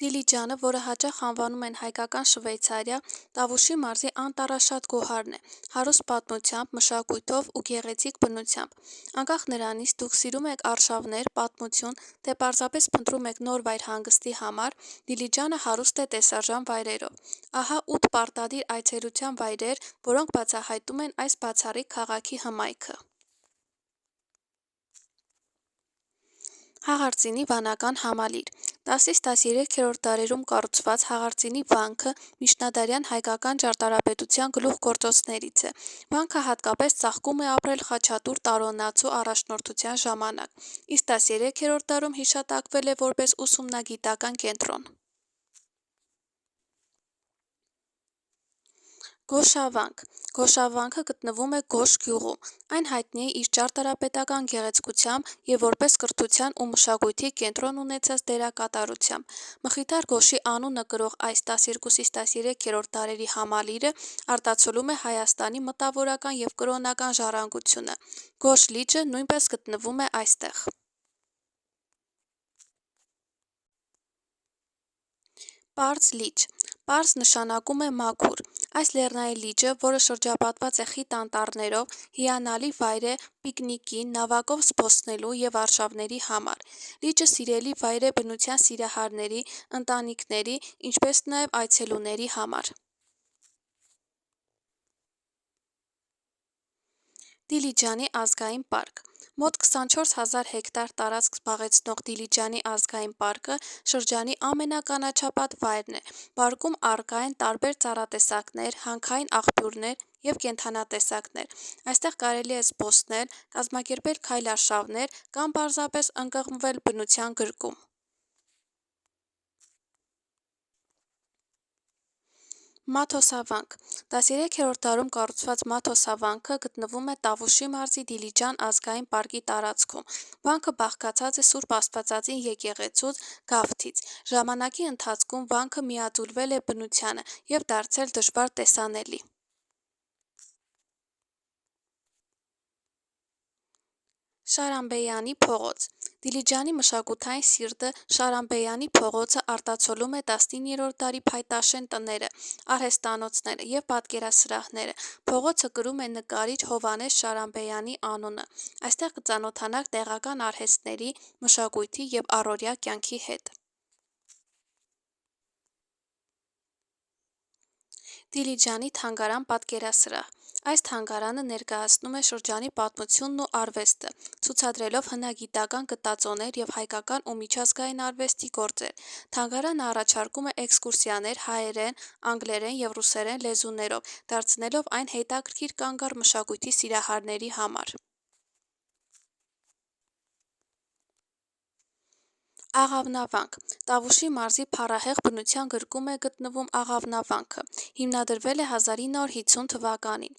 Դիլիջանը, որը հաճախ անվանում են հայկական Շվեյցարիա, Տավուշի մարզի անտառաշատ գոհարն է, հարուստ պատմությամբ, մշակույթով ու գեղեցիկ բնությամբ։ Անկախ նրանից դուք սիրում եք արշավներ, պատմություն, թե պարզապես փնտրում եք նոր վայր հանգստի համար, Դիլիջանը հարուստ է տեսարժան վայրերով։ Ահա 8 պարտադիր այցելության վայրեր, որոնք բացահայտում են այս բացառիկ քաղաքի հմայքը։ Հաղարծինի վանական համալիր 10-13-րդ դարերում կառուցված Հաղարծինի վանքը միջնադարյան հայկական ճարտարապետության գլուխգործոցներից է։ Վանքը հատկապես ծաղկում է ապրել Խաչատուր Տարօնացու առաջնորդության ժամանակ, իսկ 13-րդ դարում հիշատակվել է որպես ուսումնագիտական կենտրոն։ Գոշավանք Գոշավանքը գտնվում է Գոշ գյուղում։ Այն հայտնի է իր ճարտարապետական գեղեցկությամբ և որպես կրթության ու մշակույթի կենտրոն ունեցած դերակատարությամբ։ Մխիթար Գոշի անունը կրող այս 12-13-րդ դարերի համալիրը արտացոլում է Հայաստանի մտավորական և կրոնական ժառանգությունը։ Գոշ լիճը նույնպես գտնվում է այստեղ։ Պարզ լիճ Պարզ նշանակում է մաքուր։ Այս լեռնային լիճը, որը շրջապատված է խիտ անտառներով, հիանալի վայր է պիկնիկի, նավակով զբոսնելու և արշավների համար։ Լիճը սիրելի վայր է բնության սիրահարների, ընտանիքների, ինչպես նաև այցելուների համար։ Դիլիջանի ազգային պարկ Մոտ 24 հազար հեկտար տարածք զբաղեցնող Դիլիջանի ազգային պարկը շրջանի ամենականաչապատ վայրն է։ Պարկում առկա են տարբեր ծառատեսակներ, հանքային աղբյուրներ և կենդանատեսակներ։ Այստեղ կարելի է զբոսնել, կազմակերպել քայլարշավներ կամ պարզապես ընկղմվել բնության գրկում։ Մաթոսավանք 13-րդ դարում կառուցված Մաթոսավանքը գտնվում է Տավուշի մարզի Դիլիջան ազգային պարկի տարածքում։ Վանքը բաղկացած է Սուրբ Աստվածածին եկեղեցուց, գավթից։ Ժամանակի ընթացքում վանքը միաձուլվել է բնությանը և դարձել դժվար տեսանելի։ Շարամբեյանի փողոց Դիլիջանի մշակութային սիրտը Շարամբեյանի փողոցը արտացոլում է 19-րդ դարի փայտաշեն տները, արհեստանոցները և պատկերասրահները։ Փողոցը կրում է նկարիչ Հովհաննես Շարամբեյանի անունը։ Այստեղ կծանոթանաք տեղական արհեստների, մշակույթի և առօրյա կյանքի հետ։ Դիլիջանի թանգարան-պատկերասրահ Այս թանգարանը ներկայացնում է շրջանի պատմությունն ու արվեստը, ցուցադրելով հնագիտական գտածոներ և հայկական ու միջազգային արվեստի գործեր։ Թանգարանը առաջարկում է էքսկուրսիաներ հայերեն, անգլերեն և ռուսերեն լեզուներով, դարձնելով այն հետաքրքիր կանգառ մշակույթի սիրահարների համար։ Աղավնավանք Տավուշի մարզի փառահեղ բնության գրկում է գտնվում Աղավնավանքը։ Հիմնադրվել է 1950 թվականին։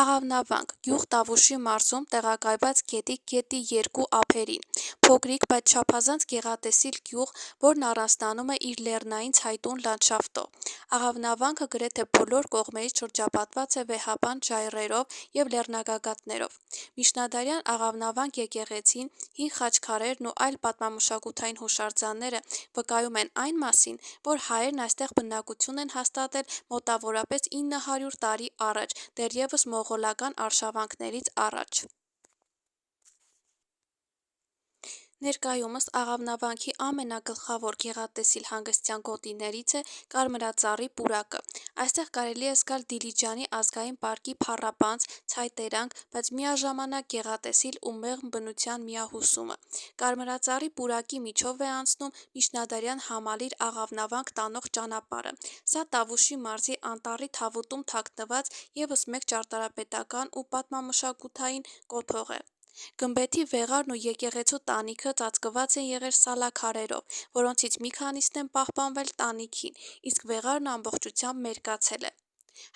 Աղավնավանք գյուղ Տավուշի մարզում տեղակայված գետի երկու ափերին։ Փոքրիկ, բայց չափազանց գեղատեսիլ գյուղ, որն առանձնանում է իր լեռնային ցայտուն լանդշաֆտով։ Աղավնավանքը գրեթե բոլոր կողմերից շրջապատված է վեհաբանտ ժայռերով և լեռնագագաթներով։ Միջնադարյան Աղավնավանք եկեղեցին, հին խաչքարերն ու այլ պատմամշակութային հուշարձանները վկայում են այն մասին, որ հայերն այստեղ բնակություն են հաստատել մոտավորապես 900 տարի առաջ, դեռևս մողոլական արշավանքներից առաջ։ Ներկայումս Աղավնավանքի ամենագլխավոր գեղատեսիլ հանգստյան գոտիներից է Կարմրածառի պուրակը։ Այստեղ կարելի է զգալ Դիլիջանի ազգային պարկի փառապանծ, ցայտերանգ, բայց միաժամանակ գեղատեսիլ ու մեղմ բնության միահյուսումը։ Կարմրածառի պուրակի միջով է անցնում միջնադարյան համալիր Աղավնավանք տանող ճանապարհը։ Սա Տավուշի մարզի անտառի թավուտում թաքնված ևս մեկ ճարտարապետական ու պատմամշակութային կոթող է։ Գմբեթի վեղարն ու եկեղեցու տանիքը ծածկված են եղել սալաքարերով, որոնցից մի քանիսն են պահպանվել տանիքին, իսկ վեղարն ամբողջությամբ մերկացել է։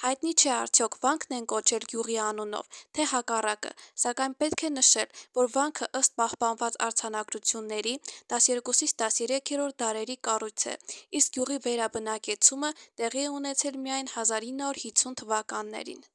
Հայտնի չէ արդյոք վանքն են կոչել գյուղի անունով, թե հակառակը, սակայն պետք է նշել, որ վանքը ըստ պահպանված արձանագրությունների 12-13-րդ դարերի կառույց է, իսկ գյուղի վերաբնակեցումը տեղի է ունեցել միայն 1950 թվականներին։